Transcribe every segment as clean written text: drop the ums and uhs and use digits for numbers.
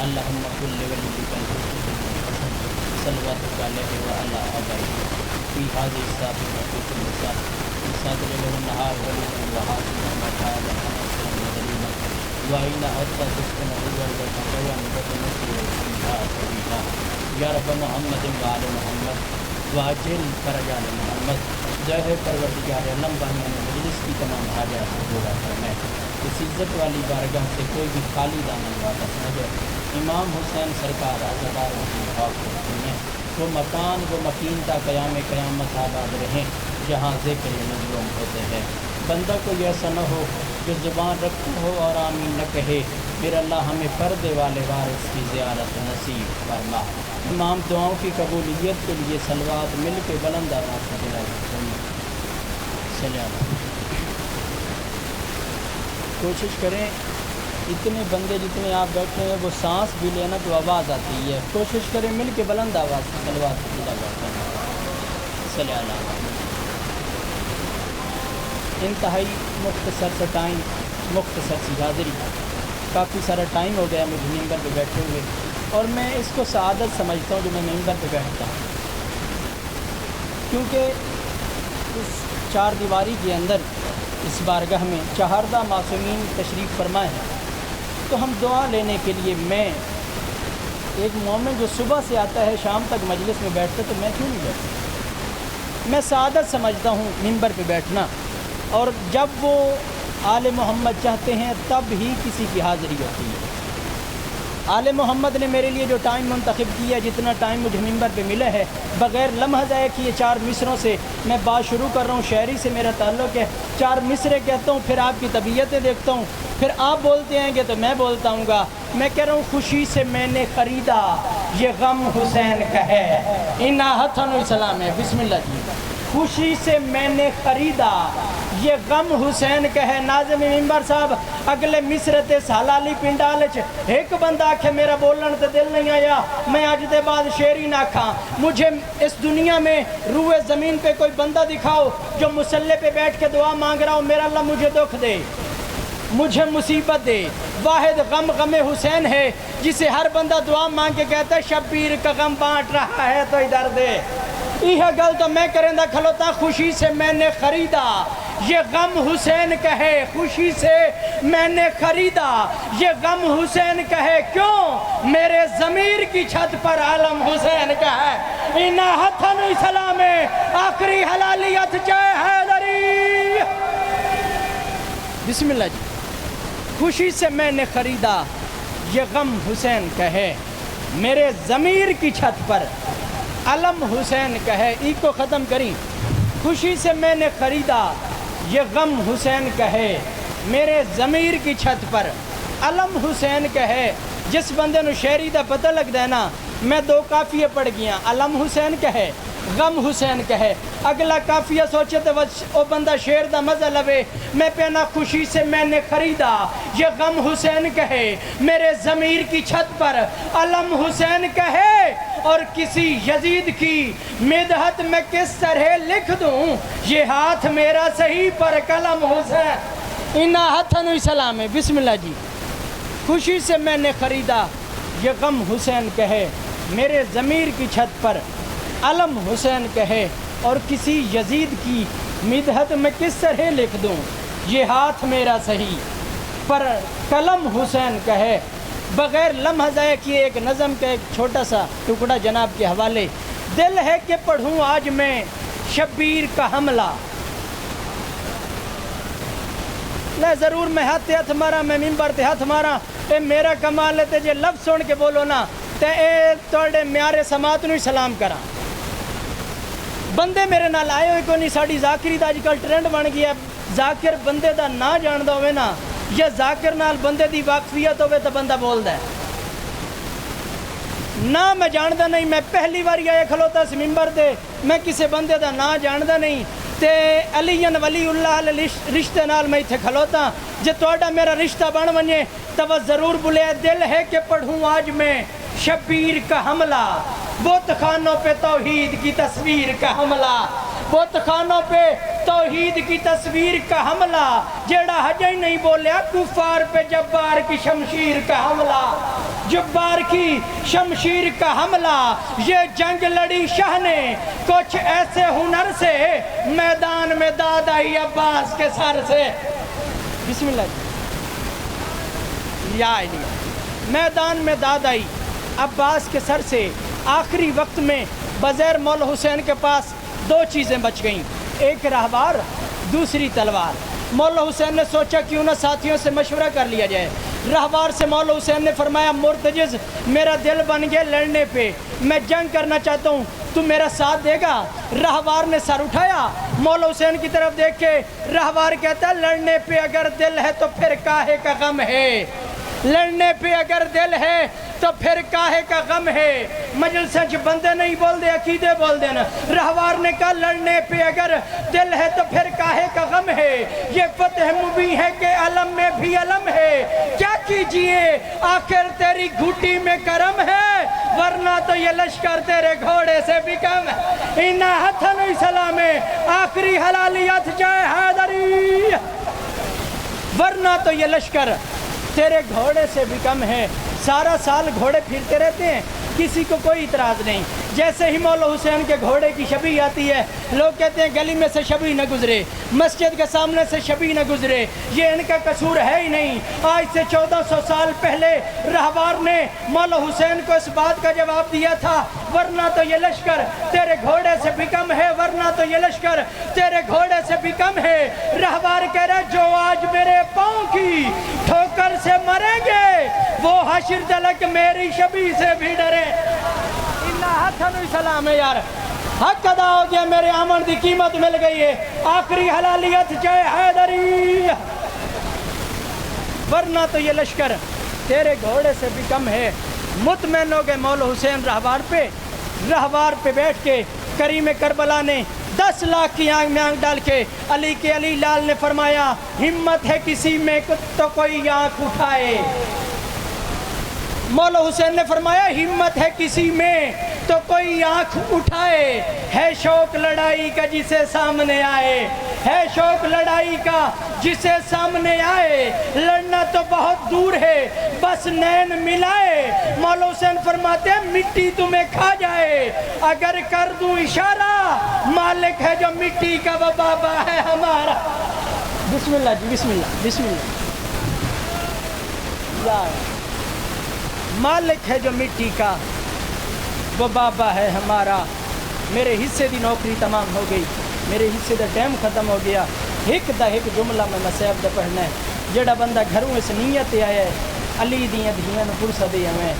اللہم کل ولیک الحسن صلواتک علیہ وعلی آبائہ فی هذه الساعة وفی کل ساعة فی صدر النہار وليلا وحاسنا وقالا ونصرا ودلیلا وعینا حتی تسکنہ والبرکہ وتنصر فیہا سبیلا یا رب محمد وعلی محمد واجل فرج آل محمد ظاہر پروردگار عالم باہم مجلس کی تمام حاجات سے پورا فرمائے، اس عزت والی بارگاہ سے کوئی بھی خالی دامن واپس نہ جائے۔ امام حسین سرکار عزادار کی خواب کو سنیں، وہ مکان وہ مکین تا قیام قیامت آباد رہیں جہاں ذکر مظلوم ہوتے ہیں۔ بندہ کو ایسا نہ ہو جو زبان رکھتا ہو اور آمین نہ کہے، پھر اللہ ہمیں پردے والے وارث کی زیارت نصیب فرما۔ امام دعاؤں کی قبولیت کے لیے صلوات مل کے بلند آواز سے دلائی سلام۔ کوشش کریں اتنے بندے جتنے آپ بیٹھے ہیں وہ سانس بھی لینا تو آواز آتی ہے، کوشش کریں مل کے بلند آواز سے صلوات سے دلائی سلام۔ انتہائی مختصر سا ٹائم، مختصر سی حاضری، کافی سارا ٹائم ہو گیا مجھے ممبر پہ بیٹھے ہوئے، اور میں اس کو سعادت سمجھتا ہوں جو میں ممبر پہ بیٹھتا ہوں، کیونکہ اس چار دیواری کے اندر اس بارگاہ میں چہاردہ معصومین تشریف فرما ہے، تو ہم دعا لینے کے لیے میں ایک مومن جو صبح سے آتا ہے شام تک مجلس میں بیٹھتا تو میں کیوں نہیں بیٹھتا؟ میں سعادت سمجھتا ہوں ممبر پہ بیٹھنا، اور جب وہ آل محمد چاہتے ہیں تب ہی کسی کی حاضری ہوتی ہے۔ آل محمد نے میرے لیے جو ٹائم منتخب کیا، جتنا ٹائم مجھے ممبر پہ ملا ہے، بغیر لمحہ ضائع کیے چار مصروں سے میں بات شروع کر رہا ہوں۔ شاعری سے میرا تعلق ہے، چار مصرے کہتا ہوں، پھر آپ کی طبیعتیں دیکھتا ہوں، پھر آپ بولتے ہیں کہ تو میں بولتا ہوں گا۔ میں کہہ رہا ہوں خوشی سے میں نے خریدا یہ غم حسین کا ہے، انا ہتھن سلام ہے، بسم اللہ جی۔ خوشی سے میں نے خریدا یہ غم حسین کا ہے۔ ناظم ممبر صاحب اگلے مصرے سالالی پنڈال ایک بندہ آکھے میرا بولن تے دل نہیں آیا، میں آج دے بعد شیری نہ کھاں۔ مجھے اس دنیا میں روئے زمین پہ کوئی بندہ دکھاؤ جو مسلح پہ بیٹھ کے دعا مانگ رہا ہو، میرا اللہ مجھے دکھ دے، مجھے مصیبت دے۔ واحد غم غم حسین ہے جسے ہر بندہ دعا مانگ کے کہتا ہے شبیر کا غم بانٹ رہا ہے تو ادھر دے۔ یہ گل تو میں کریں دا کھلوتا، خوشی سے میں نے خریدا یہ غم حسین کا ہے، خوشی سے میں نے خریدا یہ غم حسین کا ہے، کیوں؟ میرے ضمیر کی چھت پر علم حسین کا ہے، انا ہتھن سلام آخری حلالیت چاہے حیدری۔ بسم اللہ جی۔ خوشی سے میں نے خریدا یہ غم حسین کا ہے، میرے ضمیر کی چھت پر علم حسین کا ہے۔ ای کو ختم کریں۔ خوشی سے میں نے خریدا یہ غم حسین کا ہے، میرے ضمیر کی چھت پر علم حسین کا ہے۔ جس بندے نو شہری دا پتہ لگ دے نا، میں دو قافیے پڑھ گیا، علم حسین کا ہے، غم حسین کا ہے۔ اگلا قافیہ سوچے تو وہ بندہ شعر دا مزہ لوے۔ میں پہنا خوشی سے میں نے خریدا یہ غم حسین کا ہے، میرے ضمیر کی چھت پر علم حسین کا ہے، اور کسی یزید کی مدحت میں کس طرح لکھ دوں، یہ ہاتھ میرا صحیح پر قلم حسین، انا ہتھن سلام ہے، بسم اللہ جی۔ خوشی سے میں نے خریدا یہ غم حسین کا ہے، میرے ضمیر کی چھت پر علم حسین کا ہے، اور کسی یزید کی مدحت میں کس طرح لکھ دوں، یہ ہاتھ میرا صحیح پر قلم حسین کا ہے۔ بغیر لمحہ ضائع کیے ایک نظم کا ایک چھوٹا سا ٹکڑا جناب کے حوالے۔ دل ہے کہ پڑھوں آج میں شبیر کا حملہ، لے ضرور میں ہاتھ مارا، میں ممبر تے ہاتھ مارا، اے میرا کمال ہے تے جے لفظ سن کے بولو نا تے اے توڑے میارے سماعت نو سلام کرا۔ بندے میرے نال آئے ہوئے کو نہیں، ساڑی ذاکری دا آج کل ٹرینڈ بن گیا، ذاکر بندے دا نہ جاندہ ہوئے نا، یا ذاکر نال بندے دی واقفیت ہوئے تو بندہ بول دے نہ میں جاندہ نہیں۔ میں پہلی بار آئے کھلوتا اس ممبر دے، میں کسے بندے دا نہ جاندہ نہیں، تے علیین ولی اللہ رشتے نال میں تھے کھلوتا، جے توڑا میرا رشتہ بن ونجے تو وہ ضرور بلے۔ دل ہے کہ پڑھوں آج میں شبیر کا حملہ، بت خانوں پہ توحید کی تصویر کا حملہ، بت خانوں پہ توحید کی تصویر کا حملہ، جیڑا حجہ ہی نہیں بولیا کفار پہ جبار کی شمشیر کا حملہ۔ جبار کی شمشیر کا حملہ، یہ جنگ لڑی شاہ نے کچھ ایسے ہنر سے، میدان میں داد آئی عباس کے سر سے۔ بسم اللہ یا علیہ، میدان میں داد آئی عباس کے سر سے۔ آخری وقت میں بغیر مولا حسین کے پاس دو چیزیں بچ گئیں، ایک رہبار، دوسری تلوار۔ مولا حسین نے سوچا کیوں نہ ساتھیوں سے مشورہ کر لیا جائے۔ رہبار سے مولا حسین نے فرمایا مرتجز میرا دل بن گیا لڑنے پہ، میں جنگ کرنا چاہتا ہوں، تو میرا ساتھ دے گا؟ رہبار نے سر اٹھایا، مولا حسین کی طرف دیکھ کے رہبار کہتا ہے لڑنے پہ اگر دل ہے تو پھر کاہے کا غم ہے، لڑنے پہ اگر دل ہے تو پھر کاہے کا غم ہے۔ مجلسیں بندے نہیں بول دے، عقیدے بول دینا۔ رہوار نے کہا لڑنے پہ اگر دل ہے تو پھر کاہے کا غم ہے، یہ فتح مبین ہے کہ علم میں بھی علم ہے، کیا کیجئے آخر تیری گھوٹی میں کرم ہے، ورنہ تو یہ لشکر تیرے گھوڑے سے بھی کم ہے۔ انہا حتن سلام آخری حلالیت جائے حیدری، ورنہ تو یہ لشکر تیرے گھوڑے سے بھی کم ہے۔ سارا سال گھوڑے پھرتے رہتے ہیں، کسی کو کوئی اعتراض نہیں۔ جیسے ہی مولا حسین کے گھوڑے کی شبیہ آتی ہے، لوگ کہتے ہیں گلی میں سے شبیہ نہ گزرے، مسجد کے سامنے سے شبیہ نہ گزرے، یہ ان کا قصور ہے ہی نہیں۔ آج سے 1400 سال پہلے رہبار نے مولا حسین کو اس بات کا جواب دیا تھا، ورنہ تو یہ لشکر تیرے گھوڑے سے بھی کم ہے، ورنہ تو یہ لشکر تیرے گھوڑے سے بھی کم ہے۔ رہبار کہہ رہا جو آج میرے پاؤں کی ٹھوکر سے مریں گے، وہ حشر تلک میری شبیہ سے بھی ڈرے۔ سلام ہے یار، حق ادا ہو گیا، میرے آمن دی قیمت مل گئی ہے، آخری حلالیت جائے حیدری، ورنہ تو یہ لشکر تیرے گھوڑے سے بھی کم ہے۔ مطمئن ہو گئے مولا حسین رہبار پہ بیٹھ کے۔ کریم کربلا نے 10 لاکھ کی آنکھ میں آنکھ ڈال کے علی کے علی لال نے فرمایا ہمت ہے کسی میں تو کوئی آنکھ اٹھائے۔ مولا حسین نے فرمایا ہمت ہے کسی میں تو کوئی آنکھ اٹھائے، ہے شوق لڑائی کا جسے سامنے آئے، ہے شوق لڑائی کا جسے سامنے آئے، لڑنا تو بہت دور ہے بس نین ملائے۔ مولا حسین فرماتے ہیں مٹی تمہیں کھا جائے اگر کر دوں اشارہ، مالک ہے جو مٹی کا وہ بابا ہے ہمارا۔ بسم اللہ جی، بسم اللہ، بسم اللہ۔ مالک ہے جو مٹی کا وہ بابا ہے ہمارا۔ میرے حصے دی نوکری تمام ہو گئی، میرے حصے دا ٹائم ختم ہو گیا۔ ایک جملہ میں مسیب دا پڑھنا ہے، جڑا بندہ گھروں اس نیت آیا ہے علی دیاں دھیاں نوں پرسا دے ہمیں۔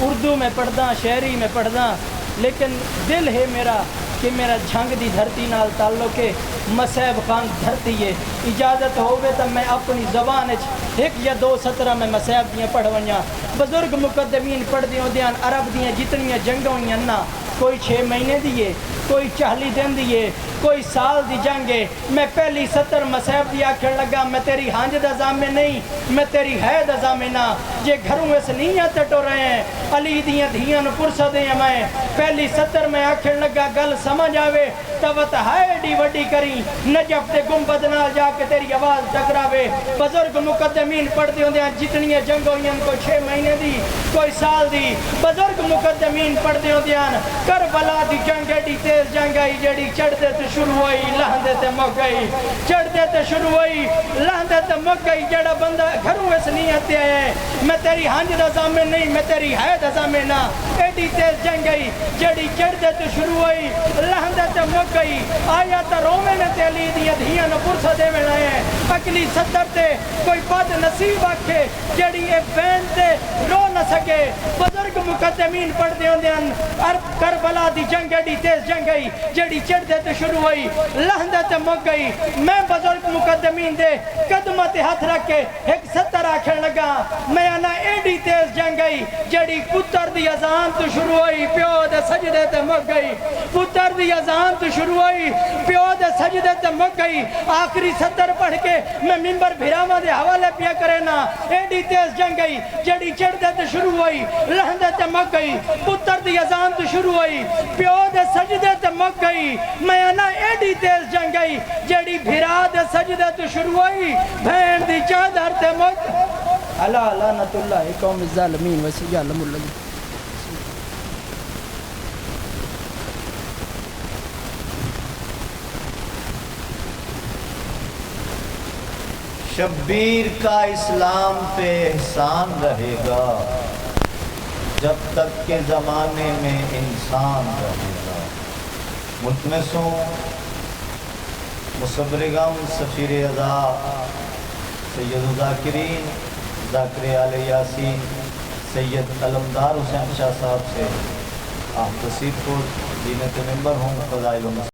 اردو میں پڑھدا، شہری میں پڑھدا، لیکن دل ہے میرا کہ میرا جھنگ دی دھرتی نال تعلق ہے، مسیب خان دھرتی ہے۔ اجازت ہوئے تو میں اپنی زبان ایک یا دو سطرہ میں مسیب دیاں پڑھوائیاں۔ بزرگ مقدمین پڑھ دیوں دیاں عرب دیاں جتنیاں جنگوں ہوئیاں نا، کوئی 6 مہینے دیئے، کوئی 40 دن دیئے، کوئی سال دی جنگے۔ میں پہلی 70 مسیب دی آکھر لگا میں تیری ہانج دا زامے نہیں، میں تیری ہے دا زامے نا، جے گھروں اس نیاں تٹو رہے ہیں علی دیاں دھیاں نوں پرسا دے میں۔ پہلی 70 میں آکھر لگا گل سمجھ آوے توت ہائے ڈی وڈی کری، نجف دے گنبد نال جا کے تیری آواز ٹکراوے۔ بزرگ مقدمین پڑھ دیوں دیاں جتنی جنگ ہوئیاں، کوئی 6 مہینے دی، کوئی سال دی۔ بزرگ مقدمین پڑھ دیوں دیاں کربلا دی جنگ ایڈی تیز جنگ آئی جڑی چڑھ دے تے شروع ہوئی لہندے تے مک گئی، چڑھ دے تے شروع ہوئی لہندے تے مک گئی۔ جڑا بندہ گھروں اس نیت تے آئے میں تیری ہنج دا زامن نہیں، میں تیری ہے دا زامن نا، ایڈی تیز جنگ آئی جڑی چڑھ دے تے شروع ہوئی لہندے تے مک گئی۔ آیا تا رومے نے تے علی دیاں دھیاں نوں پرسا دے میں آئے اگلی 70 تے کوئی بد نصیب آکھے جڑی اے بین تے رو نہ سکے۔ بزرگ مقدمین پڑھ دیوں دیاں کربلا دی جنگ ایڈی تیز جنگ آئی جڑی چڑھ دے تے شروع ہوئی لہندے تے مک گئی۔ میں بزرگ مقدمین دے قدمہ تے ہاتھ رکھ کے ایک 70 آکھن لگا میں آنا ایڈی تیز جنگ آئی جڑی پتر دی اذان تو شروع ہوئی پیو دے سجدے تے مک گئی، پتر دی اذان تو شروع ہوئی پیو دے سجدے تے مک گئی۔ آخری 70 پڑھ کے میں منبر بھراواں دے حوالے پیا کرے نا، ایڈی تیز جنگ آئی جڑی چڑھ دے تے شروع ہوئی لہندے تے مک گئی، پتر دی اذان تو شروع ہوئی پیو دے سجدے تے مک گئی۔ میں آنا ایڈی تیز جنگ آئی جڑی بھرا دے سجدے تو شروع ہوئی بھین دی چادر تے مک الا لعنۃ اللہ قوم الظالمین وسیعلم الذین. شبیر کا اسلام پہ احسان رہے گا جب تک کہ زمانے میں انسان رہے گا. ملتمسوں مصبرگم سفیر ادا سید الذاکرین ذاکر آل یاسین سید علمدار حسین شاہ صاحب سے آپ تصید کو زینت ممبر ہوں فضائل و